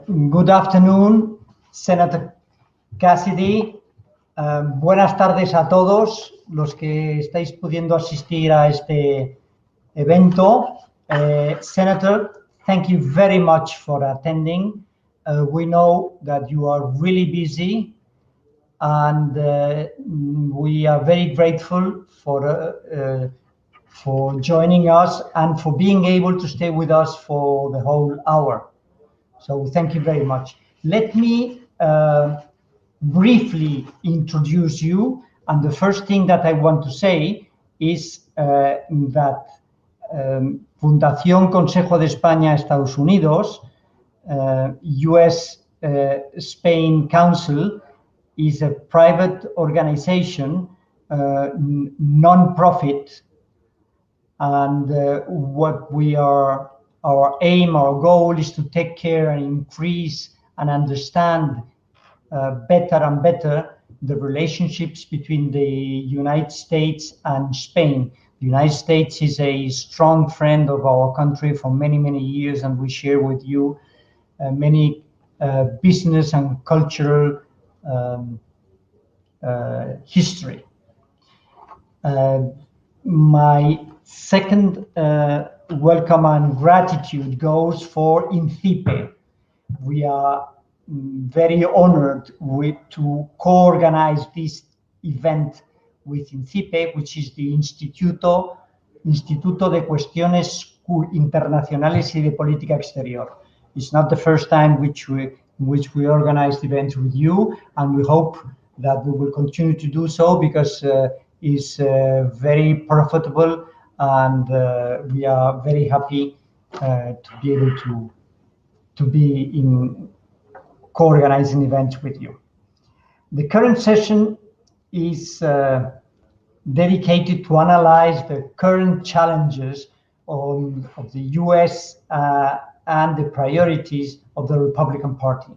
Good afternoon, Senator Cassidy. Buenas tardes a todos los que estáis pudiendo asistir a este evento. Senator, thank you very much for attending. We know that you are really busy, and we are very grateful for joining us and for being able to stay with us for the whole hour. So thank you very much. Let me briefly introduce you, and the first thing that I want to say is that Fundación Consejo de España, Estados Unidos, US-Spain Council is a private organization, non-profit, and our aim, our goal is to take care and increase and understand better and better the relationships between the United States and Spain. The United States is a strong friend of our country for many, many years, and we share with you many business and cultural history. My second welcome and gratitude goes for INCIPE. We are very honored to co-organize this event with INCIPE, which is the Instituto de Cuestiones Internacionales y de Política Exterior. It's not the first time which we organize events with you, and we hope that we will continue to do so because it's very profitable, and we are very happy to be able to be in co-organizing events with you. The current session is dedicated to analyze the current challenges of the US and the priorities of the Republican Party.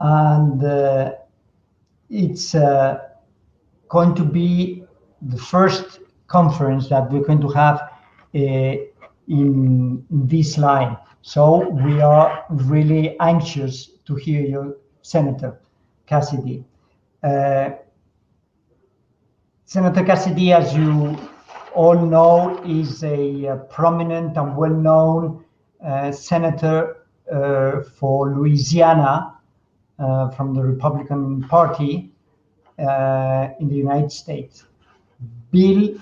And it's going to be the first conference that we're going to have in this line. So we are really anxious to hear you, Senator Cassidy. Senator Cassidy, as you all know, is a prominent and well-known senator for Louisiana from the Republican Party in the United States. Bill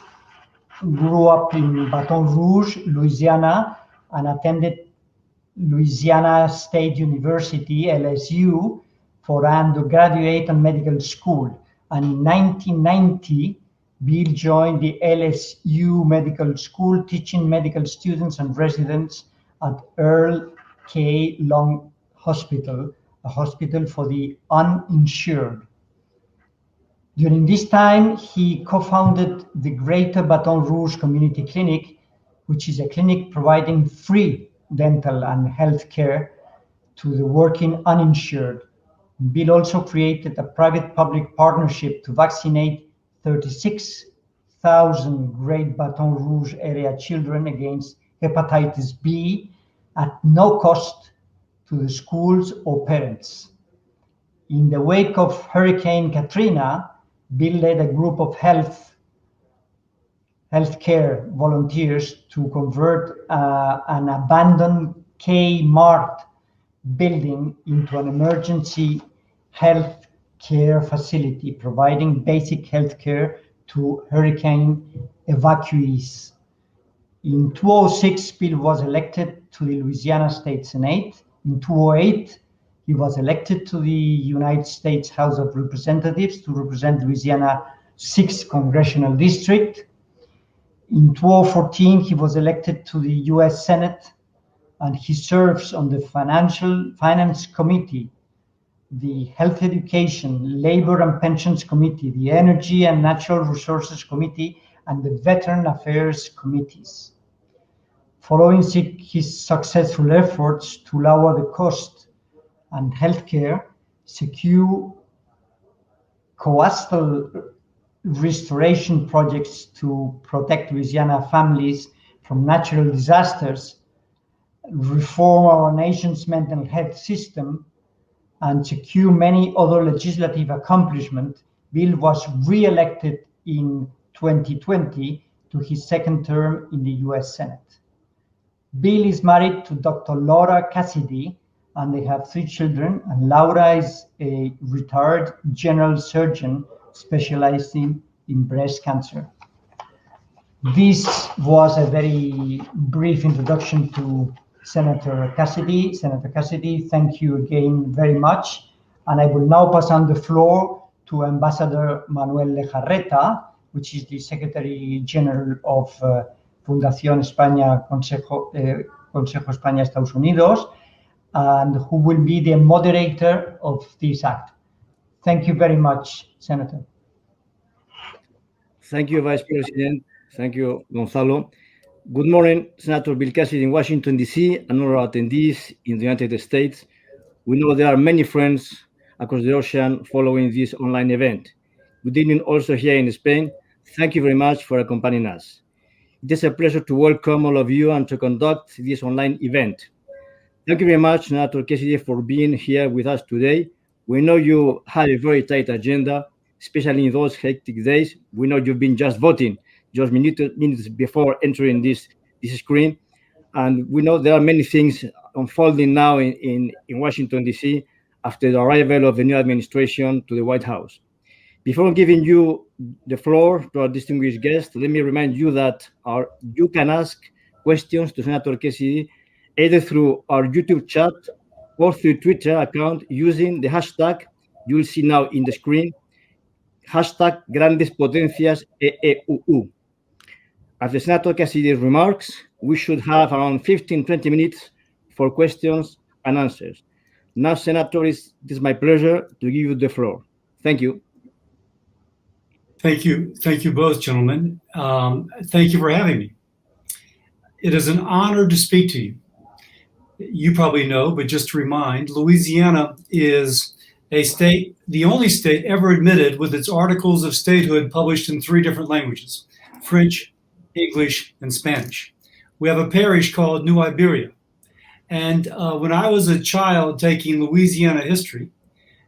grew up in Baton Rouge, Louisiana, and attended Louisiana State University, LSU, for undergraduate and medical school. And in 1990, Bill joined the LSU Medical School, teaching medical students and residents at Earl K. Long Hospital, a hospital for the uninsured. During this time, he co-founded the Greater Baton Rouge Community Clinic, which is a clinic providing free dental and health care to the working uninsured. Bill also created a private-public partnership to vaccinate 36,000 Great Baton Rouge area children against hepatitis B at no cost to the schools or parents. In the wake of Hurricane Katrina, Bill led a group of healthcare volunteers to convert an abandoned Kmart building into an emergency health care facility, providing basic health care to hurricane evacuees. In 2006, Bill was elected to the Louisiana State Senate. In 2008, he was elected to the United States House of Representatives to represent Louisiana 6th Congressional District. In 2014, he was elected to the US Senate, and he serves on the Finance Committee, the Health Education, Labor and Pensions Committee, the Energy and Natural Resources Committee, and the Veteran Affairs Committees. Following his successful efforts to lower the cost and healthcare, secure coastal restoration projects to protect Louisiana families from natural disasters, reform our nation's mental health system, and secure many other legislative accomplishments, Bill was re-elected in 2020 to his second term in the US Senate. Bill is married to Dr. Laura Cassidy, and they have 3 children, and Laura is a retired general surgeon specializing in breast cancer. This was a very brief introduction to Senator Cassidy. Senator Cassidy, thank you again very much. And I will now pass on the floor to Ambassador Manuel Lejarreta, which is the Secretary General of Fundación España, Consejo España, Estados Unidos, and who will be the moderator of this act. Thank you very much, Senator. Thank you, Vice President. Thank you, Gonzalo. Good morning, Senator Bill Cassidy in Washington, D.C., and other attendees in the United States. We know there are many friends across the ocean following this online event. Good evening also here in Spain. Thank you very much for accompanying us. It is a pleasure to welcome all of you and to conduct this online event. Thank you very much, Senator Cassidy, for being here with us today. We know you have a very tight agenda, especially in those hectic days. We know you've been just voting just minutes before entering this screen. And we know there are many things unfolding now in Washington, D.C. after the arrival of the new administration to the White House. Before giving you the floor to our distinguished guest, let me remind you that you can ask questions to Senator Cassidy either through our YouTube chat or through Twitter account using the hashtag you'll see now in the screen, hashtag Grandes Potencias EE.UU. After Senator Cassidy's remarks, we should have around 15-20 minutes for questions and answers. Now, Senator, it is my pleasure to give you the floor. Thank you. Thank you. Thank you both, gentlemen. Thank you for having me. It is an honor to speak to you. You probably know, but just to remind, Louisiana is a state, the only state ever admitted with its articles of statehood published in 3 different languages, French, English, and Spanish. We have a parish called New Iberia. And when I was a child taking Louisiana history,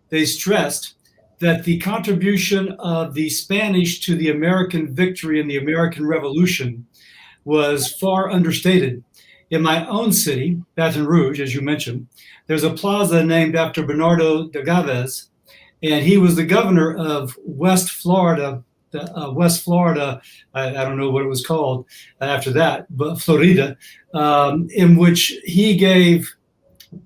they stressed that the contribution of the Spanish to the American victory in the American Revolution was far understated. In my own city, Baton Rouge, as you mentioned, there's a plaza named after Bernardo de Galvez, and he was the governor of West Florida, I don't know what it was called after that, but Florida, in which he gave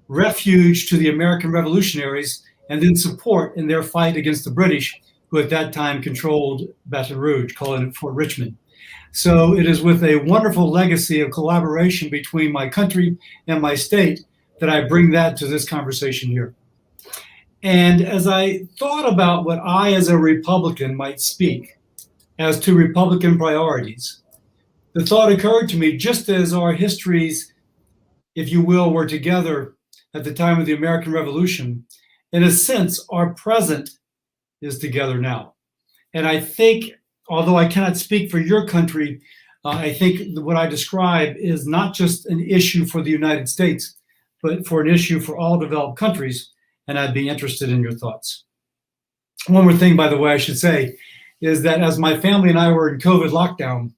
refuge to the American revolutionaries and then support in their fight against the British, who at that time controlled Baton Rouge, calling it Fort Richmond. So it is with a wonderful legacy of collaboration between my country and my state that I bring that to this conversation here. And as I thought about what I as a Republican might speak as to Republican priorities, the thought occurred to me, just as our histories, if you will, were together at the time of the American Revolution, in a sense, our present is together now. And I think, although I cannot speak for your country, I think what I describe is not just an issue for the United States, but for an issue for all developed countries, and I'd be interested in your thoughts. One more thing, by the way, I should say, is that as my family and I were in COVID lockdown,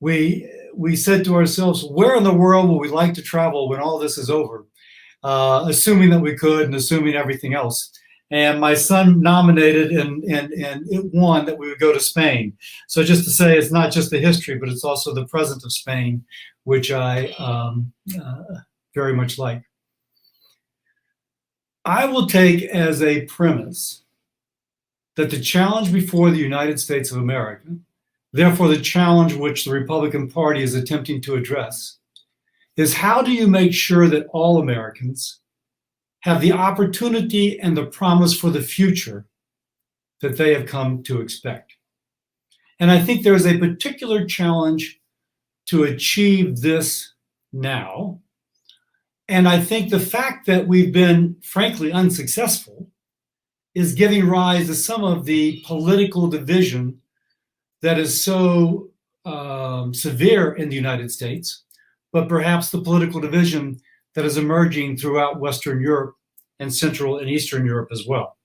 we said to ourselves, where in the world will we like to travel when all this is over? Assuming that we could and assuming everything else. And my son nominated and it won that we would go to Spain. So just to say, it's not just the history, but it's also the present of Spain, which I very much like. I will take as a premise that the challenge before the United States of America, therefore the challenge which the Republican Party is attempting to address, is how do you make sure that all Americans have the opportunity and the promise for the future that they have come to expect? And I think there is a particular challenge to achieve this now. And I think the fact that we've been, frankly, unsuccessful is giving rise to some of the political division that is so severe in the United States, but perhaps the political division that is emerging throughout Western Europe and Central and Eastern Europe as well.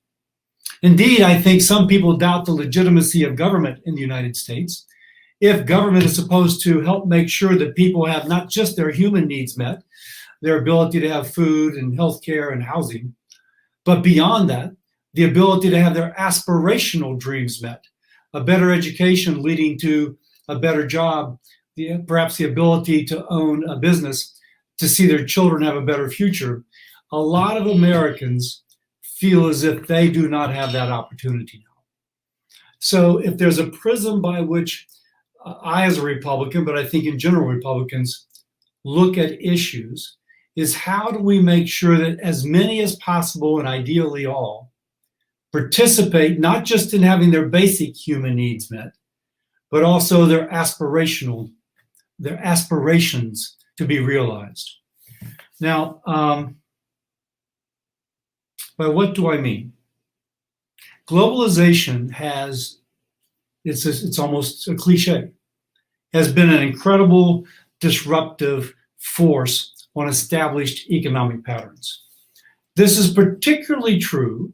Indeed, I think some people doubt the legitimacy of government in the United States. If government is supposed to help make sure that people have not just their human needs met, their ability to have food and healthcare and housing, but beyond that, the ability to have their aspirational dreams met, a better education leading to a better job, perhaps the ability to own a business, to see their children have a better future. A lot of Americans feel as if they do not have that opportunity now. So if there's a prism by which I, as a Republican, but I think in general Republicans, look at issues, is how do we make sure that as many as possible, and ideally all, participate not just in having their basic human needs met, but also their aspirations to be realized. Now, by what do I mean? Globalization has, it's almost a cliche, has been an incredible disruptive force on established economic patterns. This is particularly true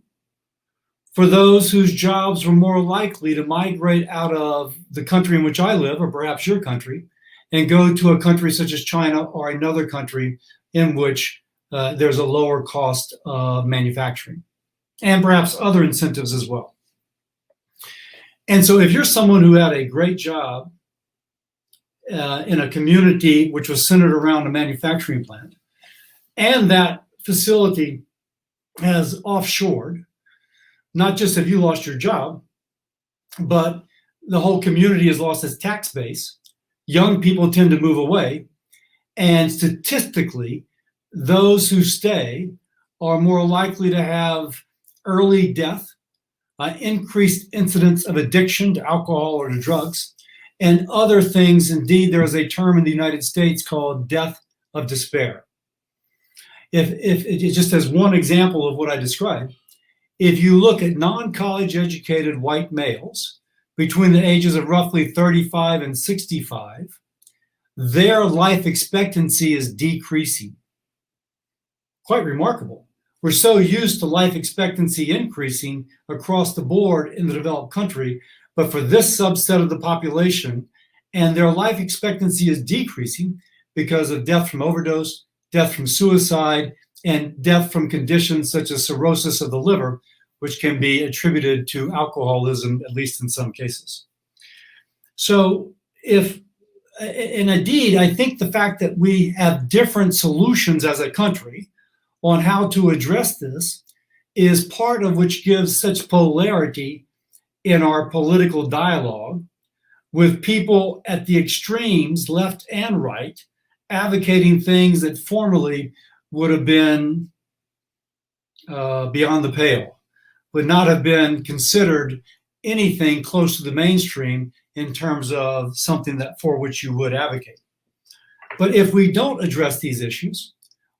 for those whose jobs were more likely to migrate out of the country in which I live, or perhaps your country, and go to a country such as China or another country in which there's a lower cost of manufacturing, and perhaps other incentives as well. And so if you're someone who had a great job in a community which was centered around a manufacturing plant, and that facility has offshored, not just have you lost your job, but the whole community has lost its tax base. Young people tend to move away, and statistically, those who stay are more likely to have early death, increased incidence of addiction to alcohol or to drugs, and other things. Indeed, there is a term in the United States called death of despair. If it just as one example of what I described, if you look at non-college educated white males between the ages of roughly 35 and 65, their life expectancy is decreasing. Quite remarkable. We're so used to life expectancy increasing across the board in the developed country, but for this subset of the population, and their life expectancy is decreasing because of death from overdose, death from suicide, and death from conditions such as cirrhosis of the liver, which can be attributed to alcoholism, at least in some cases. So and indeed, I think the fact that we have different solutions as a country on how to address this is part of which gives such polarity in our political dialogue, with people at the extremes, left and right, advocating things that formerly would have been beyond the pale, would not have been considered anything close to the mainstream in terms of something that for which you would advocate. But if we don't address these issues,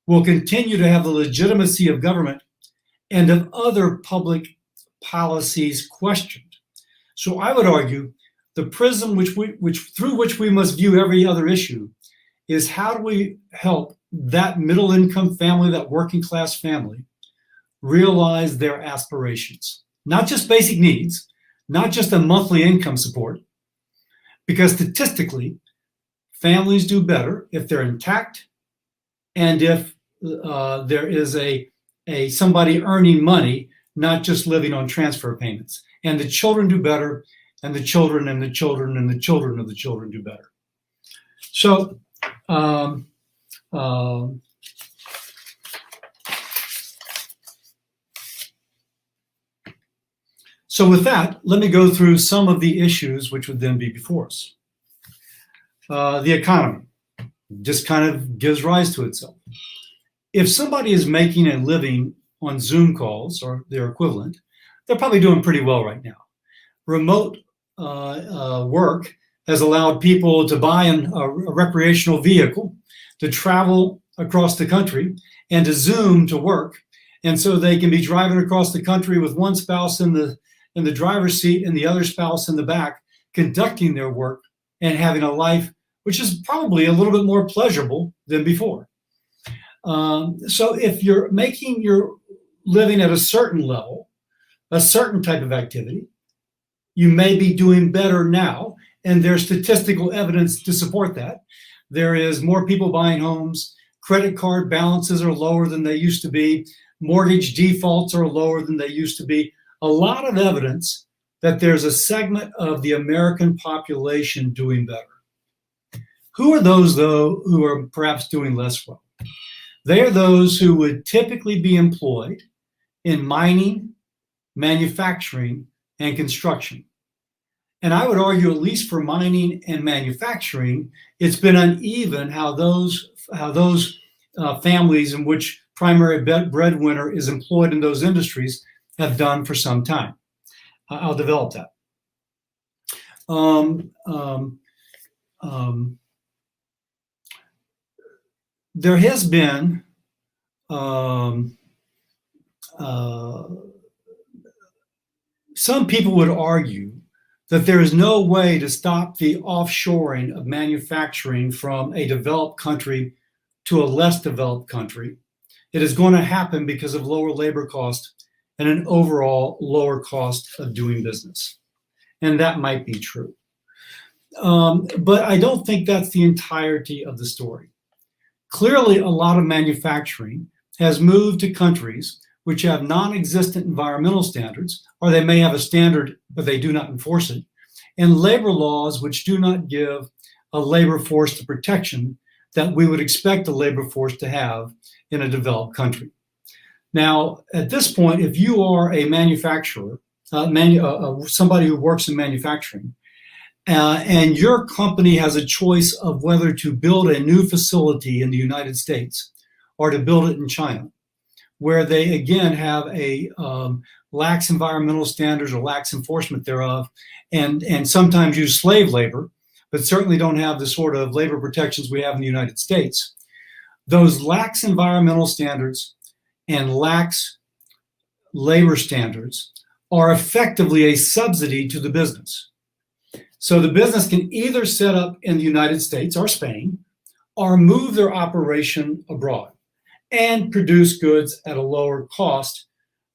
we'll continue to have the legitimacy of government and of other public policies questioned. So I would argue the prism through which we must view every other issue is how do we help that middle income family, that working class family, realize their aspirations, not just basic needs, not just a monthly income support, because statistically, families do better if they're intact and if there is somebody earning money, not just living on transfer payments. And the children do better, and the children and the children and the children of the children do better. So, so with that, let me go through some of the issues which would then be before us. The economy just kind of gives rise to itself. If somebody is making a living on Zoom calls or their equivalent, they're probably doing pretty well right now. Remote work has allowed people to buy a recreational vehicle, to travel across the country, and to Zoom to work. And so they can be driving across the country with one spouse in the driver's seat and the other spouse in the back, conducting their work and having a life which is probably a little bit more pleasurable than before. So if you're making your living at a certain level, a certain type of activity, you may be doing better now, and there's statistical evidence to support that. There is more people buying homes, credit card balances are lower than they used to be, mortgage defaults are lower than they used to be. A lot of evidence that there's a segment of the American population doing better. Who are those, though, who are perhaps doing less well? They are those who would typically be employed in mining, manufacturing, and construction. And I would argue, at least for mining and manufacturing, it's been uneven how those families in which primary breadwinner is employed in those industries have done for some time. I'll develop that. There has been some people would argue that there is no way to stop the offshoring of manufacturing from a developed country to a less developed country. It is going to happen because of lower labor cost and an overall lower cost of doing business. And that might be true. But I don't think that's the entirety of the story. Clearly, a lot of manufacturing has moved to countries which have non-existent environmental standards, or they may have a standard, but they do not enforce it, and labor laws which do not give a labor force the protection that we would expect a labor force to have in a developed country. Now, at this point, if you are a manufacturer, somebody who works in manufacturing, and your company has a choice of whether to build a new facility in the United States or to build it in China, where they, again, have a lax environmental standards or lax enforcement thereof, and sometimes use slave labor, but certainly don't have the sort of labor protections we have in the United States. Those lax environmental standards and lax labor standards are effectively a subsidy to the business. So the business can either set up in the United States or Spain, or move their operation abroad and produce goods at a lower cost,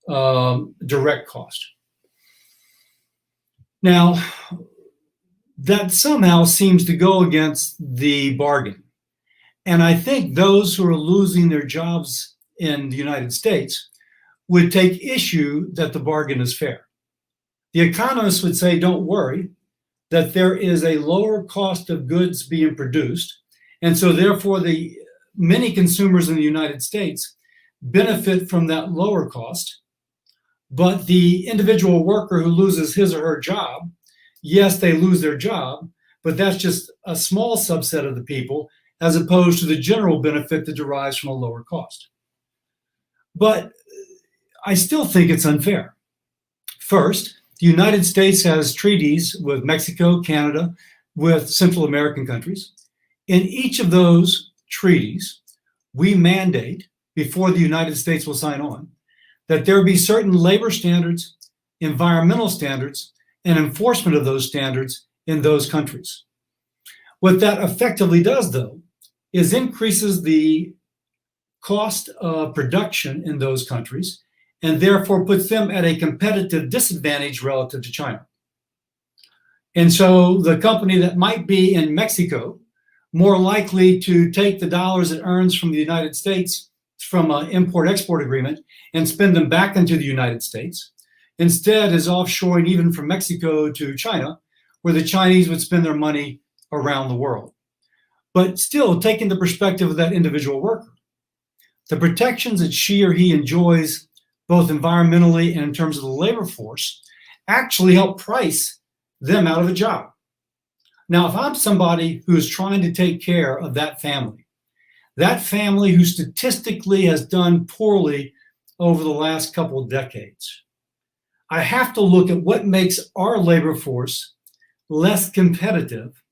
direct cost. Now, that somehow seems to go against the bargain. And I think those who are losing their jobs in the United States would take issue that the bargain is fair. The economists would say, don't worry, that there is a lower cost of goods being produced. And so therefore the many consumers in the United States benefit from that lower cost. But the individual worker who loses his or her job, yes, they lose their job, but that's just a small subset of the people as opposed to the general benefit that derives from a lower cost. But I still think it's unfair. First, the United States has treaties with Mexico, Canada, with Central American countries. In each of those treaties, we mandate, before the United States will sign on, that there be certain labor standards, environmental standards, and enforcement of those standards in those countries. What that effectively does, though, is increases the cost of production in those countries, and therefore puts them at a competitive disadvantage relative to China. And so the company that might be in Mexico, more likely to take the dollars it earns from the United States from an import-export agreement and spend them back into the United States, instead is offshoring even from Mexico to China, where the Chinese would spend their money around the world. But still, taking the perspective of that individual worker, the protections that she or he enjoys both environmentally and in terms of the labor force, actually help price them out of a job. Now, if I'm somebody who is trying to take care of that family who statistically has done poorly over the last couple of decades, I have to look at what makes our labor force less competitive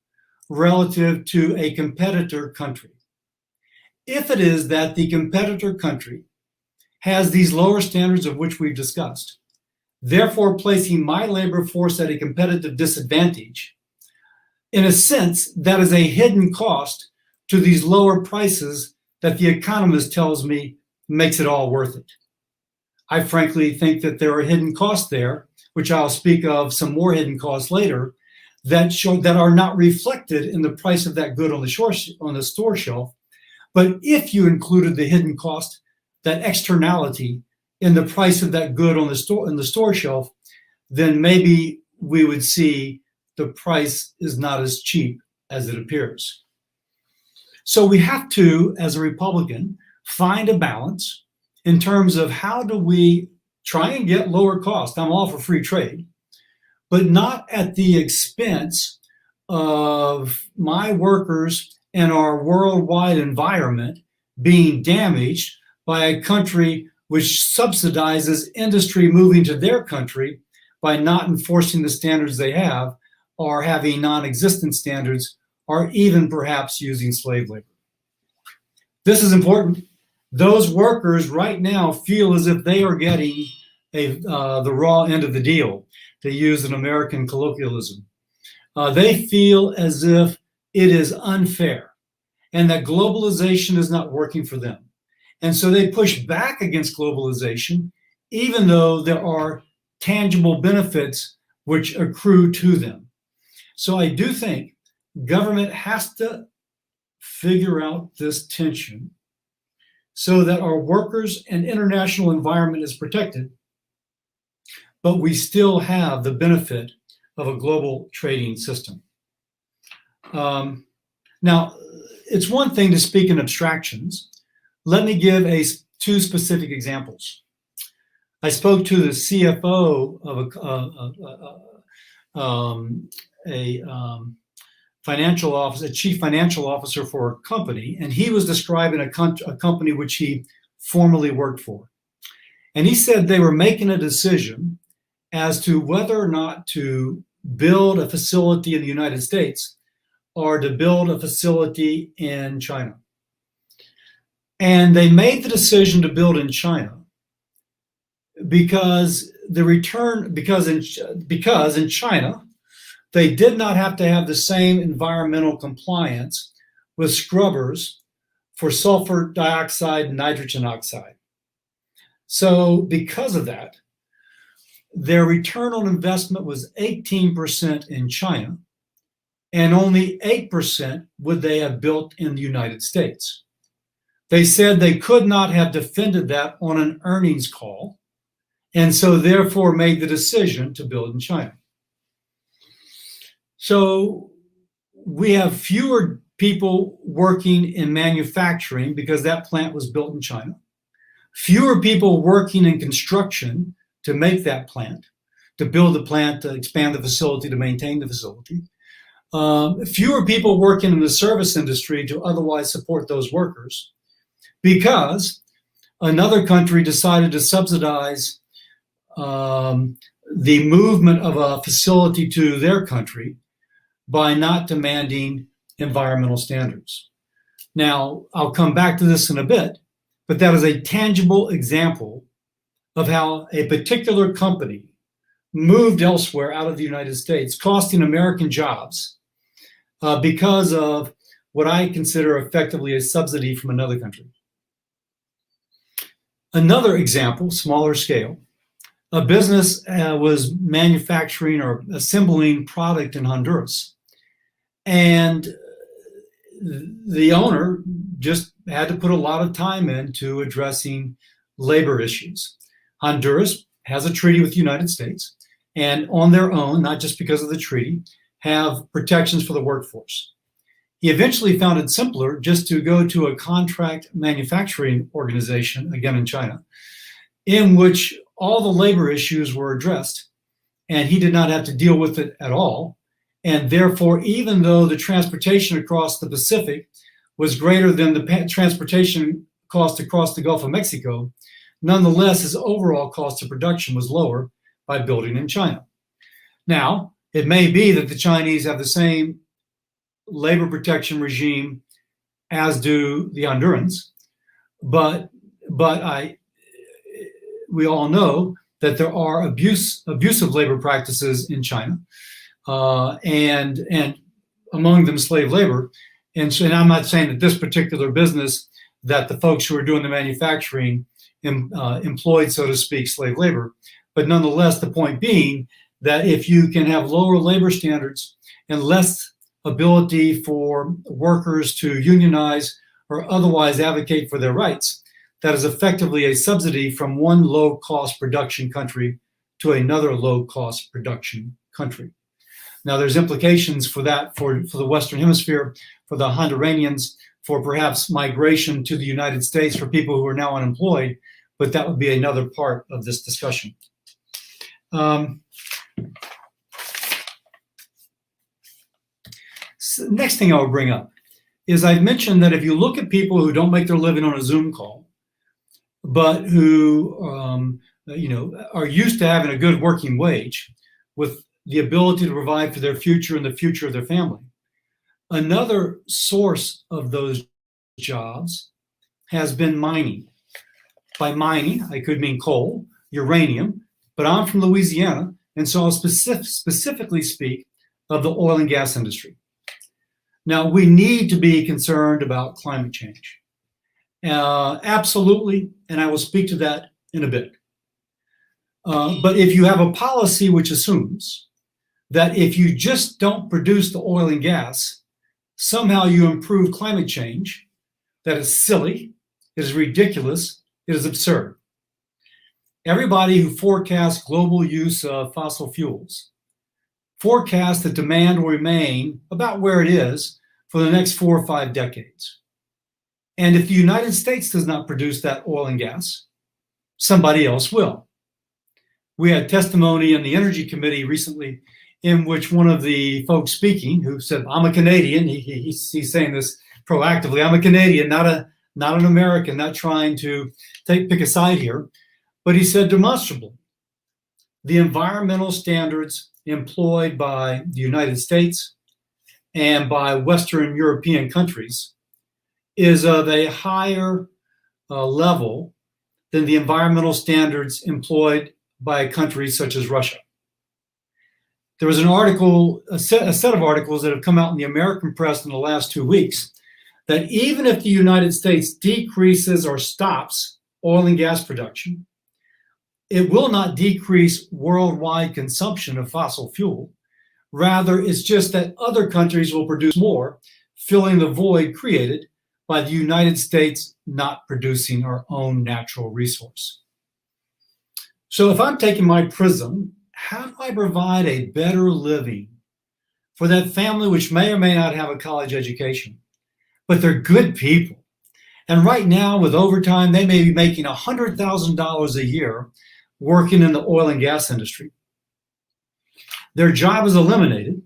relative to a competitor country. If it is that the competitor country has these lower standards of which we've discussed, therefore placing my labor force at a competitive disadvantage, in a sense, that is a hidden cost to these lower prices that the economist tells me makes it all worth it. I frankly think that there are hidden costs there, which I'll speak of some more hidden costs later, that are not reflected in the price of that good on the store shelf. But if you included the hidden cost, that externality in the price of that good on the store shelf, then maybe we would see the price is not as cheap as it appears. So we have to, as a Republican, find a balance in terms of how do we try and get lower cost. I'm all for free trade, but not at the expense of my workers and our worldwide environment being damaged by a country which subsidizes industry moving to their country by not enforcing the standards they have, or having non-existent standards, or even perhaps using slave labor. This is important. Those workers right now feel as if they are getting the raw end of the deal, to use an American colloquialism. They feel as if it is unfair and that globalization is not working for them. And so they push back against globalization, even though there are tangible benefits which accrue to them. So I do think government has to figure out this tension so that our workers and international environment is protected, but we still have the benefit of a global trading system. Now, it's one thing to speak in abstractions. Let me give two specific examples. I spoke to the CFO of a financial officer, a chief financial officer for a company, and he was describing a company which he formerly worked for. And he said they were making a decision as to whether or not to build a facility in the United States or to build a facility in China. And they made the decision to build in China because in China, they did not have to have the same environmental compliance with scrubbers for sulfur dioxide and nitrogen oxide. So because of that, their return on investment was 18% in China, and only 8% would they have built in the United States. They said they could not have defended that on an earnings call, and so therefore made the decision to build in China. So we have fewer people working in manufacturing because that plant was built in China, fewer people working in construction to make that plant, to build the plant, to expand the facility, to maintain the facility, fewer people working in the service industry to otherwise support those workers, because another country decided to subsidize the movement of a facility to their country by not demanding environmental standards. Now, I'll come back to this in a bit, but that is a tangible example of how a particular company moved elsewhere out of the United States, costing American jobs because of what I consider effectively a subsidy from another country. Another example, smaller scale, a business was manufacturing or assembling product in Honduras. And the owner just had to put a lot of time into addressing labor issues. Honduras has a treaty with the United States, and on their own, not just because of the treaty, have protections for the workforce. He eventually found it simpler just to go to a contract manufacturing organization, again in China, in which all the labor issues were addressed, and he did not have to deal with it at all. And therefore, even though the transportation across the Pacific was greater than the transportation cost across the Gulf of Mexico, nonetheless, his overall cost of production was lower by building in China. Now, it may be that the Chinese have the same labor protection regime as do the Hondurans, but we all know that there are abusive labor practices in China, and among them slave labor. And I'm not saying that this particular business that the folks who are doing the manufacturing employed, so to speak, slave labor. But nonetheless, the point being that if you can have lower labor standards and less ability for workers to unionize or otherwise advocate for their rights, that is effectively a subsidy from one low-cost production country to another low-cost production country. Now, there's implications for that for the Western Hemisphere, for the Honduranians, for perhaps migration to the United States for people who are now unemployed, but that would be another part of this discussion. So next thing I'll bring up is I've mentioned that if you look at people who don't make their living on a Zoom call, but who are used to having a good working wage with the ability to provide for their future and the future of their family, another source of those jobs has been mining. By mining, I could mean coal, uranium, but I'm from Louisiana, and so I'll specifically speak of the oil and gas industry. Now, we need to be concerned about climate change. Absolutely, and I will speak to that in a bit. But if you have a policy which assumes that if you just don't produce the oil and gas, somehow you improve climate change, that is silly, it is ridiculous, it is absurd. Everybody who forecasts global use of fossil fuels forecasts that demand will remain about where it is for the next 4 or 5 decades. And if the United States does not produce that oil and gas, somebody else will. We had testimony in the Energy Committee recently in which one of the folks speaking, who said, I'm a Canadian, he's saying this proactively, I'm a Canadian, not an American, not trying to pick a side here, but he said demonstrably, the environmental standards employed by the United States and by Western European countries is of a higher level than the environmental standards employed by countries such as Russia. There was an article, a set of articles that have come out in the American press in the last 2 weeks, that even if the United States decreases or stops oil and gas production, it will not decrease worldwide consumption of fossil fuel. Rather, it's just that other countries will produce more, filling the void created by the United States not producing our own natural resource. So if I'm taking my prism, how do I provide a better living for that family which may or may not have a college education, but they're good people? And right now with overtime, they may be making $100,000 a year working in the oil and gas industry. Their job is eliminated,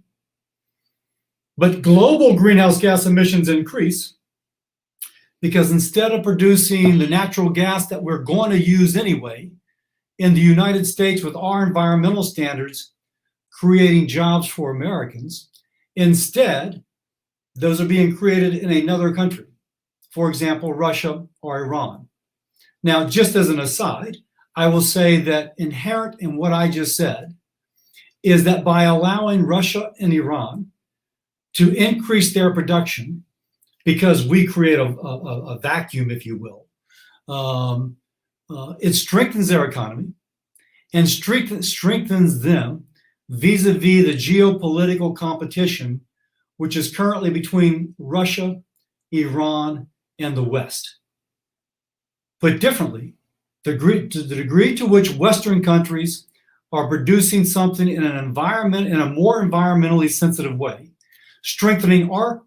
but global greenhouse gas emissions increase because instead of producing the natural gas that we're going to use anyway, in the United States with our environmental standards, creating jobs for Americans, instead, those are being created in another country, for example, Russia or Iran. Now, just as an aside, I will say that inherent in what I just said is that by allowing Russia and Iran to increase their production, because we create a vacuum, if you will, it strengthens their economy and strengthens them vis-a-vis the geopolitical competition, which is currently between Russia, Iran, and the West. Put differently, the degree to which Western countries are producing something in an environment, in a more environmentally sensitive way, strengthening our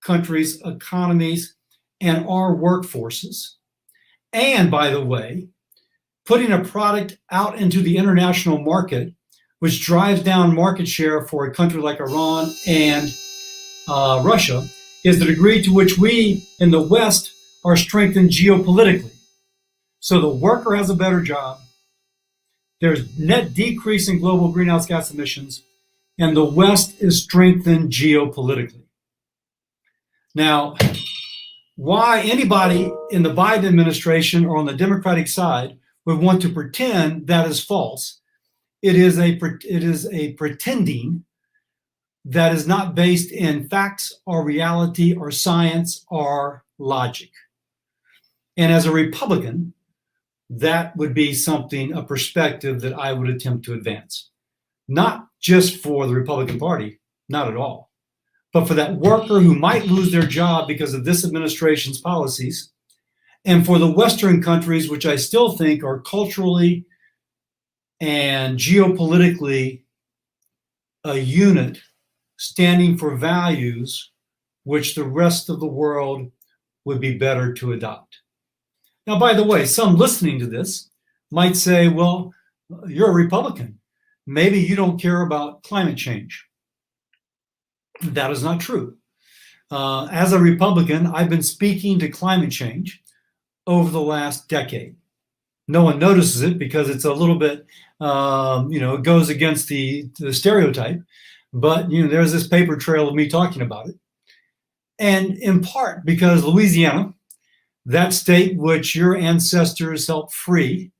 country's economies and our workforces. And by the way, putting a product out into the international market, which drives down market share for a country like Iran and Russia, is the degree to which we in the West are strengthened geopolitically. So the worker has a better job, there's net decrease in global greenhouse gas emissions, and the West is strengthened geopolitically. Now, why anybody in the Biden administration or on the Democratic side would want to pretend that is false, it is a pretending that is not based in facts or reality or science or logic. And as a Republican, that would be something, a perspective that I would attempt to advance. Not just for the Republican Party, not at all, but for that worker who might lose their job because of this administration's policies, and for the Western countries, which I still think are culturally and geopolitically a unit standing for values which the rest of the world would be better to adopt. Now, by the way, some listening to this might say, well, you're a Republican. Maybe you don't care about climate change. That is not true. As a Republican, I've been speaking to climate change over the last decade. No one notices it because it's a little bit, it goes against the stereotype. But, there's this paper trail of me talking about it. And in part because Louisiana, that state which your ancestors helped free,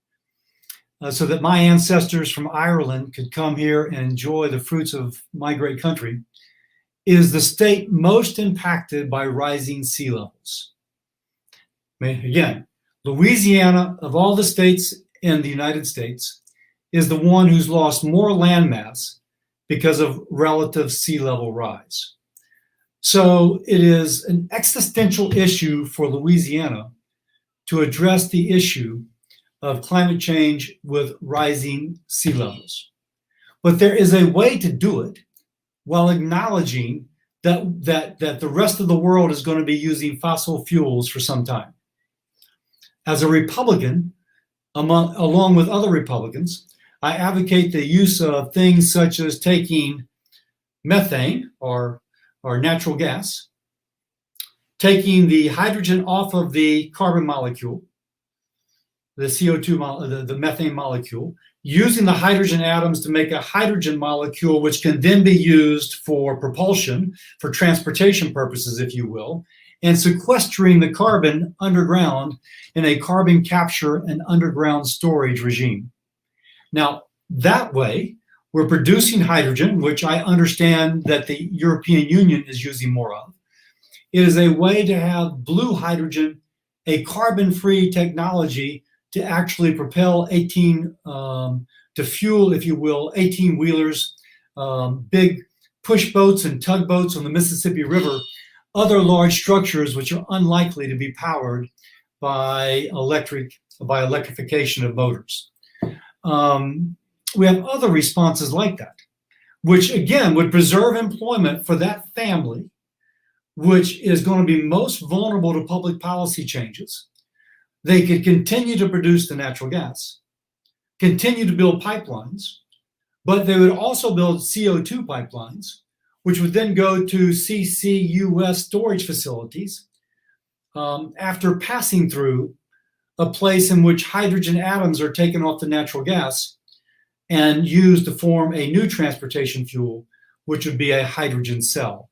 so that my ancestors from Ireland could come here and enjoy the fruits of my great country, is the state most impacted by rising sea levels. Again, Louisiana, of all the states in the United States, is the one who's lost more landmass because of relative sea level rise. So it is an existential issue for Louisiana to address the issue of climate change with rising sea levels. But there is a way to do it while acknowledging that the rest of the world is going to be using fossil fuels for some time. As a Republican, along with other Republicans, I advocate the use of things such as taking methane or natural gas, taking the hydrogen off of the carbon molecule, the CO2, the methane molecule, using the hydrogen atoms to make a hydrogen molecule, which can then be used for propulsion, for transportation purposes, if you will, and sequestering the carbon underground in a carbon capture and underground storage regime. Now, that way, we're producing hydrogen, which I understand that the European Union is using more of. It is a way to have blue hydrogen, a carbon-free technology to actually propel to fuel, if you will, 18-wheelers, big push boats and tugboats on the Mississippi River, other large structures which are unlikely to be powered by electrification of motors. We have other responses like that, which again would preserve employment for that family, which is going to be most vulnerable to public policy changes. They could continue to produce the natural gas, continue to build pipelines, but they would also build CO2 pipelines, which would then go to CCUS storage facilities after passing through a place in which hydrogen atoms are taken off the natural gas and used to form a new transportation fuel, which would be a hydrogen cell.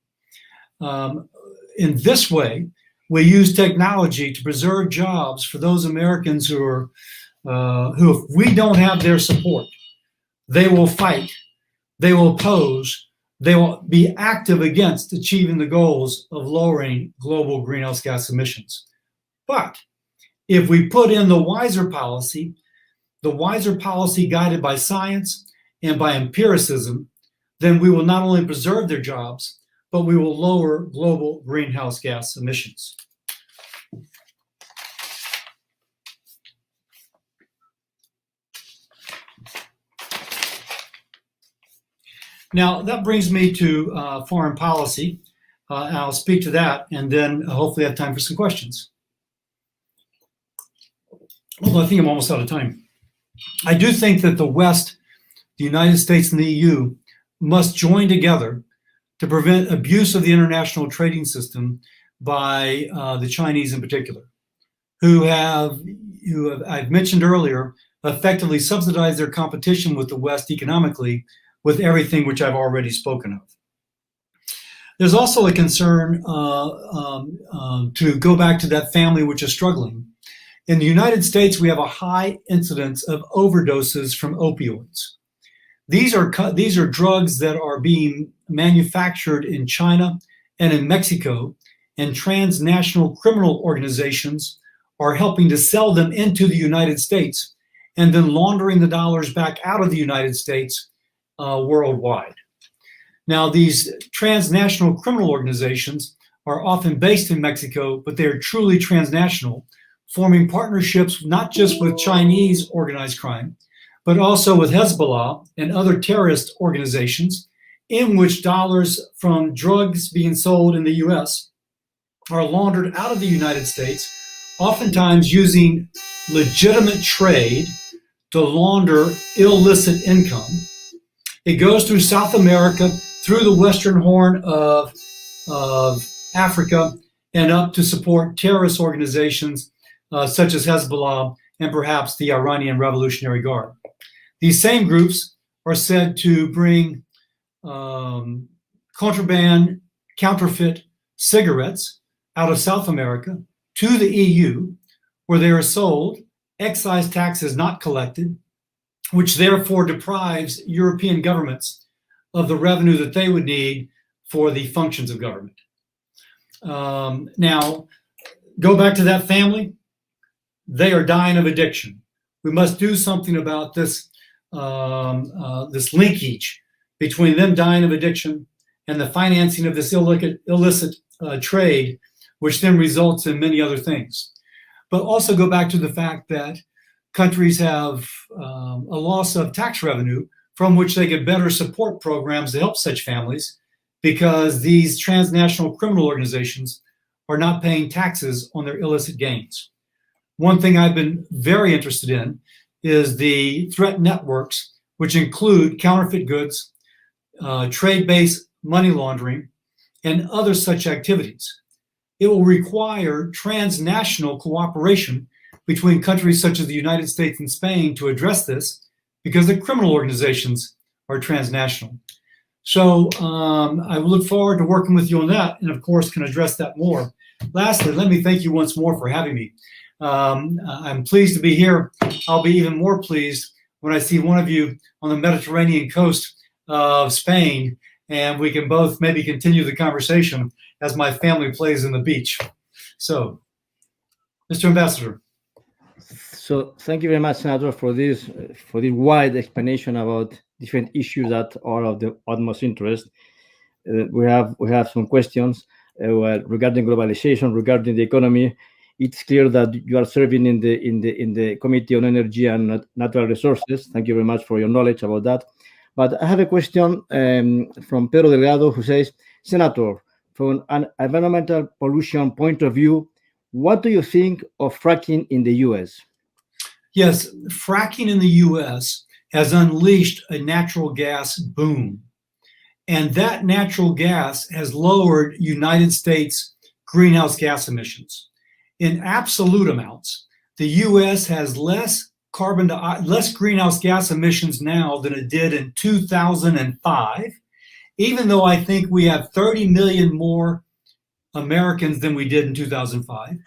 In this way, we use technology to preserve jobs for those Americans who if we don't have their support, they will fight, they will oppose, they will be active against achieving the goals of lowering global greenhouse gas emissions. But if we put in the wiser policy guided by science and by empiricism, then we will not only preserve their jobs, but we will lower global greenhouse gas emissions. Now, that brings me to foreign policy. And I'll speak to that and then hopefully have time for some questions. Although I think I'm almost out of time. I do think that the West, the United States and the EU must join together to prevent abuse of the international trading system by the Chinese in particular, who have, I've mentioned earlier, effectively subsidized their competition with the West economically with everything which I've already spoken of. There's also a concern to go back to that family which is struggling. In the United States, we have a high incidence of overdoses from opioids. These are drugs that are being manufactured in China and in Mexico, and transnational criminal organizations are helping to sell them into the United States and then laundering the dollars back out of the United States worldwide. Now, these transnational criminal organizations are often based in Mexico, but they are truly transnational, forming partnerships not just with Chinese organized crime, but also with Hezbollah and other terrorist organizations, in which dollars from drugs being sold in the US are laundered out of the United States, oftentimes using legitimate trade to launder illicit income. It goes through South America, through the Western Horn of Africa, and up to support terrorist organizations such as Hezbollah and perhaps the Iranian Revolutionary Guard. These same groups are said to bring contraband, counterfeit cigarettes out of South America to the EU, where they are sold, excise tax is not collected, which therefore deprives European governments of the revenue that they would need for the functions of government. Now, go back to that family. They are dying of addiction. We must do something about this, this linkage between them dying of addiction and the financing of this illicit trade, which then results in many other things. But also go back to the fact that countries have a loss of tax revenue from which they could better support programs to help such families, because these transnational criminal organizations are not paying taxes on their illicit gains. One thing I've been very interested in is the threat networks, which include counterfeit goods, trade-based money laundering, and other such activities. It will require transnational cooperation between countries such as the United States and Spain to address this, because the criminal organizations are transnational. So I look forward to working with you on that, and of course can address that more. Lastly, let me thank you once more for having me. I'm pleased to be here. I'll be even more pleased when I see one of you on the Mediterranean coast of Spain, and we can both maybe continue the conversation as my family plays in the beach. So, Mr. Ambassador. So thank you very much, Senator, for this wide explanation about different issues that are of the utmost interest. We have some questions regarding globalization, regarding the economy. It's clear that you are serving in the Committee on Energy and Natural Resources. Thank you very much for your knowledge about that. But I have a question from Pedro Delgado, who says, Senator, from an environmental pollution point of view, what do you think of fracking in the US? Yes, fracking in the US has unleashed a natural gas boom. And that natural gas has lowered United States greenhouse gas emissions. In absolute amounts, the US has less greenhouse gas emissions now than it did in 2005, even though I think we have 30 million more Americans than we did in 2005,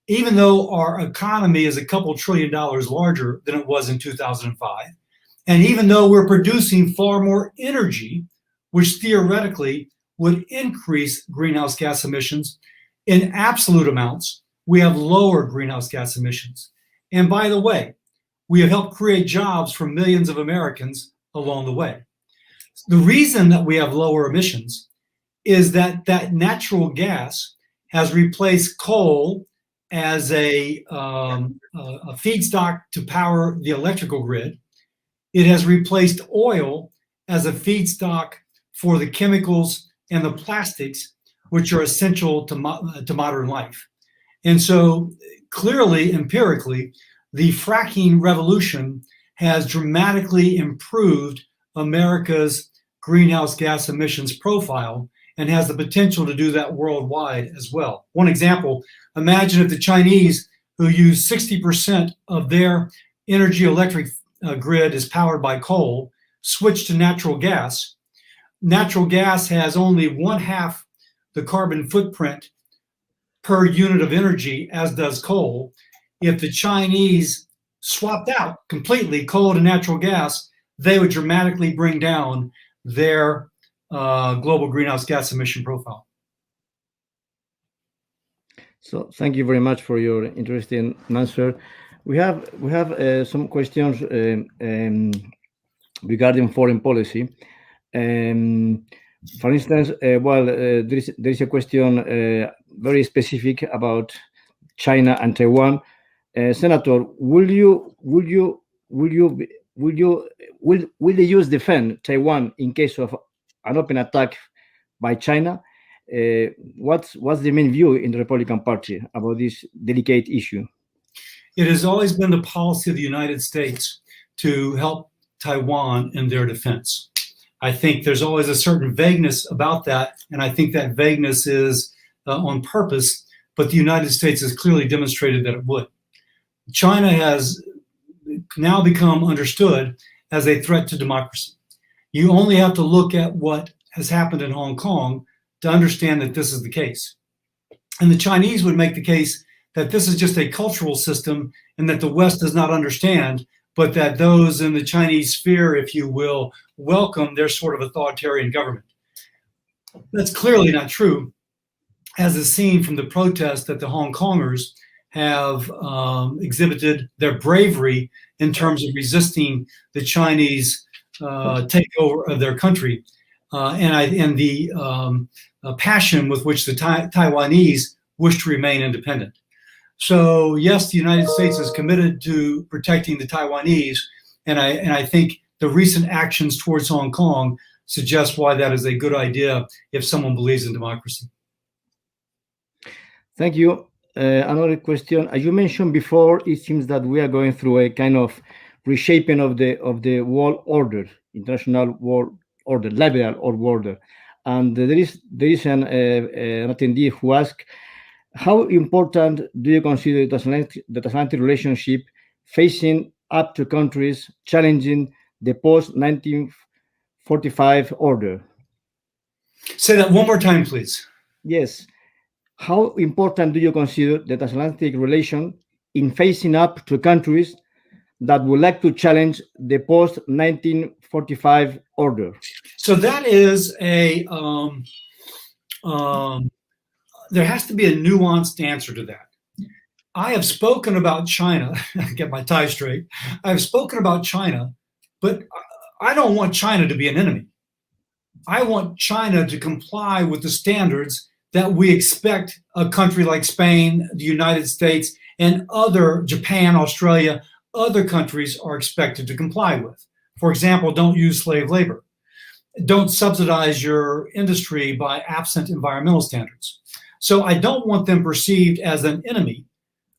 even though our economy is a couple $1 trillion larger than it was in 2005, and even though we're producing far more energy, which theoretically would increase greenhouse gas emissions, in absolute amounts, we have lower greenhouse gas emissions. And by the way, we have helped create jobs for millions of Americans along the way. The reason that we have lower emissions is that natural gas has replaced coal as a feedstock to power the electrical grid. It has replaced oil as a feedstock for the chemicals and the plastics, which are essential to modern life. And so clearly, empirically, the fracking revolution has dramatically improved America's greenhouse gas emissions profile and has the potential to do that worldwide as well. One example, imagine if the Chinese, who use 60% of their energy electric grid is powered by coal, switch to natural gas. Natural gas has only 1/2 the carbon footprint per unit of energy as does coal. If the Chinese swapped out completely coal to natural gas, they would dramatically bring down their global greenhouse gas emission profile. So thank you very much for your interesting answer. We have some questions regarding foreign policy. For instance, there is a question very specific about China and Taiwan. Senator, will the U.S. defend Taiwan in case of an open attack by China? What's the main view in the Republican Party about this delicate issue? It has always been the policy of the United States to help Taiwan in their defense. I think there's always a certain vagueness about that, and I think that vagueness is on purpose, but the United States has clearly demonstrated that it would. China has now become understood as a threat to democracy. You only have to look at what has happened in Hong Kong to understand that this is the case. And the Chinese would make the case that this is just a cultural system and that the West does not understand, but that those in the Chinese sphere, if you will, welcome their sort of authoritarian government. That's clearly not true, as is seen from the protest that the Hong Kongers have exhibited their bravery in terms of resisting the Chinese takeover of their country, and the passion with which the Taiwanese wish to remain independent. So yes, the United States is committed to protecting the Taiwanese, and I think the recent actions towards Hong Kong suggest why that is a good idea if someone believes in democracy. Thank you. Another question. As you mentioned before, it seems that we are going through a kind of reshaping of the world order, international world order, liberal order. And there is an attendee who asked, how important do you consider the transatlantic relationship facing up to countries challenging the post-1945 order? Say that one more time, please. Yes. How important do you consider the transatlantic relation in facing up to countries that would like to challenge the post-1945 order? So that is there has to be a nuanced answer to that. I have spoken about China, get my tie straight. I've spoken about China, but I don't want China to be an enemy. I want China to comply with the standards that we expect a country like Spain, the United States, and Japan, Australia, other countries are expected to comply with. For example, don't use slave labor. Don't subsidize your industry by absent environmental standards. So I don't want them perceived as an enemy,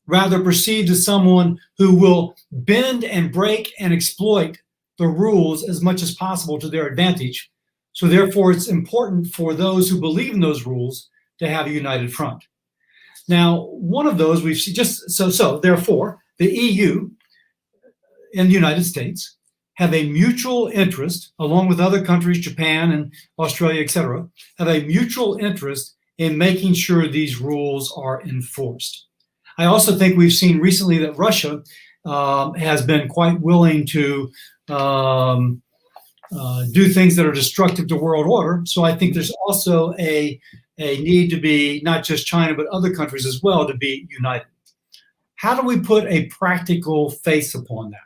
rather perceived as someone who will bend and break and exploit the rules as much as possible to their advantage. So therefore, it's important for those who believe in those rules to have a united front. Now, one of those we've seen therefore, the EU and the United States have a mutual interest, along with other countries, Japan and Australia, etc., have a mutual interest in making sure these rules are enforced. I also think we've seen recently that Russia has been quite willing to do things that are destructive to world order. So I think there's also a need to be, not just China, but other countries as well, to be united. How do we put a practical face upon that?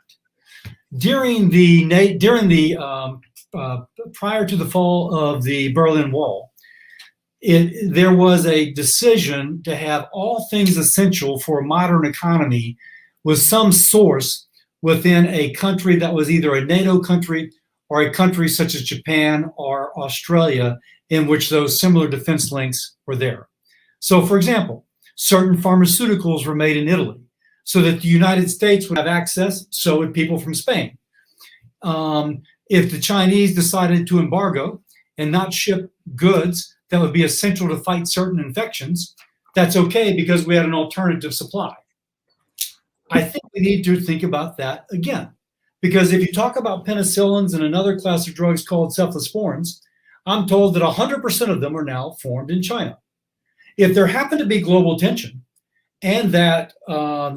Prior to the fall of the Berlin Wall, there was a decision to have all things essential for a modern economy with some source within a country that was either a NATO country or a country such as Japan or Australia, in which those similar defense links were there. So, for example, certain pharmaceuticals were made in Italy so that the United States would have access, so would people from Spain. If the Chinese decided to embargo and not ship goods that would be essential to fight certain infections, that's okay because we had an alternative supply. I think we need to think about that again, because if you talk about penicillins and another class of drugs called cephalosporins, I'm told that 100% of them are now formed in China. If there happened to be global tension and that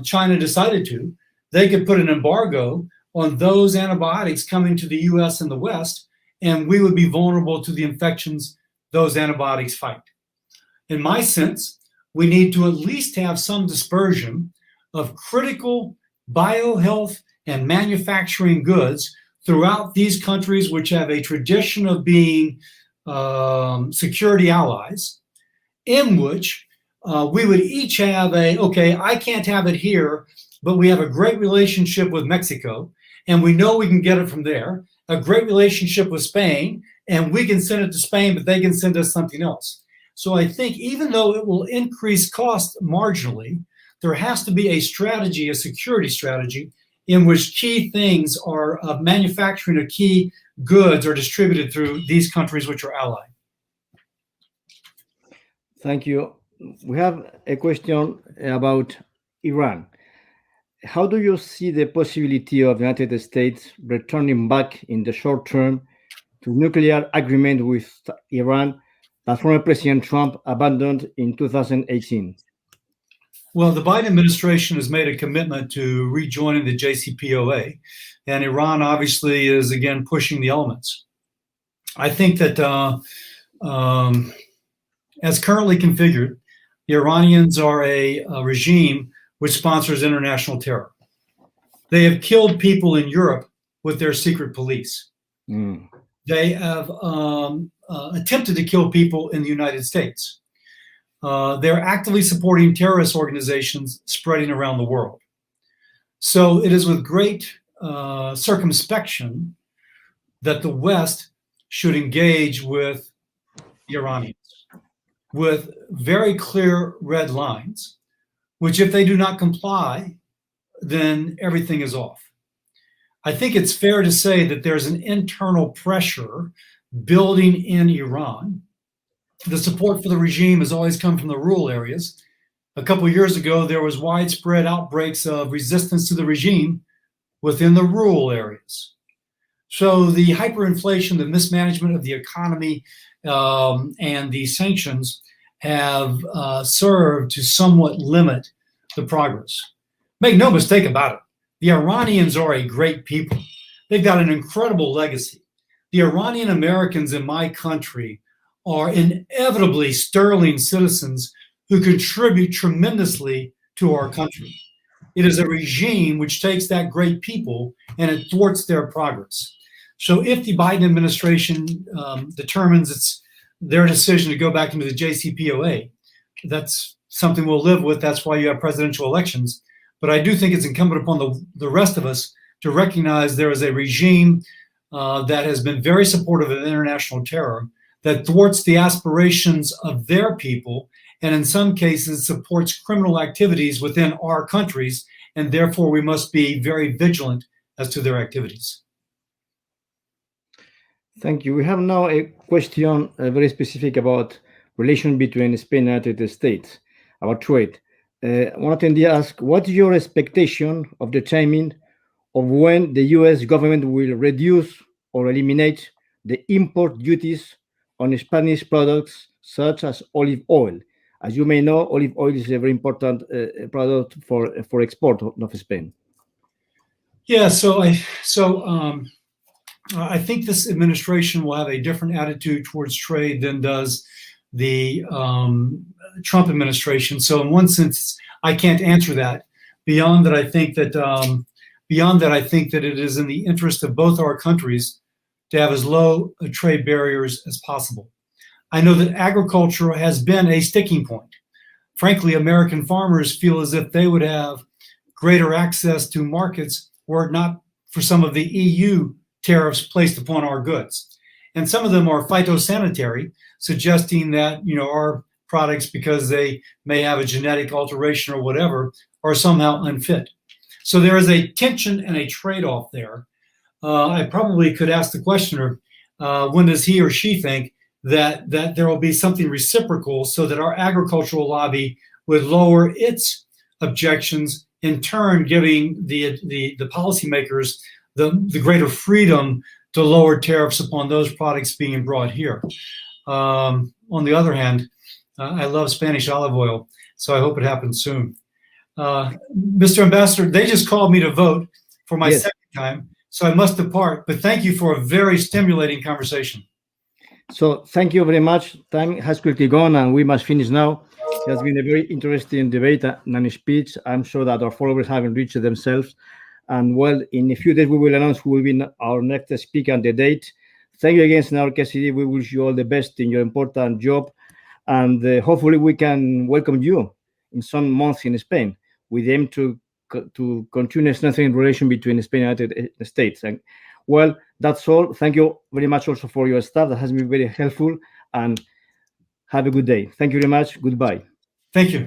China decided to, they could put an embargo on those antibiotics coming to the US and the West, and we would be vulnerable to the infections those antibiotics fight. In my sense, we need to at least have some dispersion of critical biohealth and manufacturing goods throughout these countries, which have a tradition of being security allies, in which we would each have okay, I can't have it here, but we have a great relationship with Mexico, and we know we can get it from there, a great relationship with Spain, and we can send it to Spain, but they can send us something else. So I think even though it will increase cost marginally, there has to be a strategy, a security strategy, in which key things are manufacturing of key goods are distributed through these countries which are allied. Thank you. We have a question about Iran. How do you see the possibility of the United States returning back in the short term to nuclear agreement with Iran that former President Trump abandoned in 2018? Well, the Biden administration has made a commitment to rejoining the JCPOA, and Iran obviously is again pushing the elements. I think that as currently configured, the Iranians are a regime which sponsors international terror. They have killed people in Europe with their secret police. They have attempted to kill people in the United States. They're actively supporting terrorist organizations spreading around the world. So it is with great circumspection that the West should engage with the Iranians with very clear red lines, which if they do not comply, then everything is off. I think it's fair to say that there's an internal pressure building in Iran. The support for the regime has always come from the rural areas. A couple of years ago, there was widespread outbreaks of resistance to the regime within the rural areas. So the hyperinflation, the mismanagement of the economy, and the sanctions have served to somewhat limit the progress. Make no mistake about it. The Iranians are a great people. They've got an incredible legacy. The Iranian Americans in my country are inevitably sterling citizens who contribute tremendously to our country. It is a regime which takes that great people and it thwarts their progress. So if the Biden administration determines it's their decision to go back into the JCPOA, that's something we'll live with. That's why you have presidential elections. But I do think it's incumbent upon the rest of us to recognize there is a regime that has been very supportive of international terror, that thwarts the aspirations of their people, and in some cases supports criminal activities within our countries, and therefore we must be very vigilant as to their activities. Thank you. We have now a question very specific about relation between Spain and the United States, about trade. One attendee asked, what is your expectation of the timing of when the US government will reduce or eliminate the import duties on Spanish products such as olive oil? As you may know, olive oil is a very important product for export of Spain. Yeah, I think this administration will have a different attitude towards trade than does the Trump administration. So in one sense, I can't answer that. Beyond that, I think that it is in the interest of both our countries to have as low trade barriers as possible. I know that agriculture has been a sticking point. Frankly, American farmers feel as if they would have greater access to markets were it not for some of the EU tariffs placed upon our goods. And some of them are phytosanitary, suggesting that, our products, because they may have a genetic alteration or whatever, are somehow unfit. So there is a tension and a trade-off there. I probably could ask the questioner, when does he or she think that there will be something reciprocal so that our agricultural lobby would lower its objections, in turn giving the policymakers the greater freedom to lower tariffs upon those products being brought here. On the other hand, I love Spanish olive oil, so I hope it happens soon. Mr. Ambassador, they just called me to vote for my second time, so I must depart, but thank you for a very stimulating conversation. So thank you very much. Time has quickly gone and we must finish now. It has been a very interesting debate and speech. I'm sure that our followers have enriched themselves. And well, in a few days, we will announce who will be our next speaker and the date. Thank you again, Senador Cassidy. We wish you all the best in your important job. And hopefully we can welcome you in some months in Spain with the aim to continue strengthening relation between Spain and the United States. And well, that's all. Thank you very much also for your staff. That has been very helpful. And have a good day. Thank you very much. Goodbye. Thank you.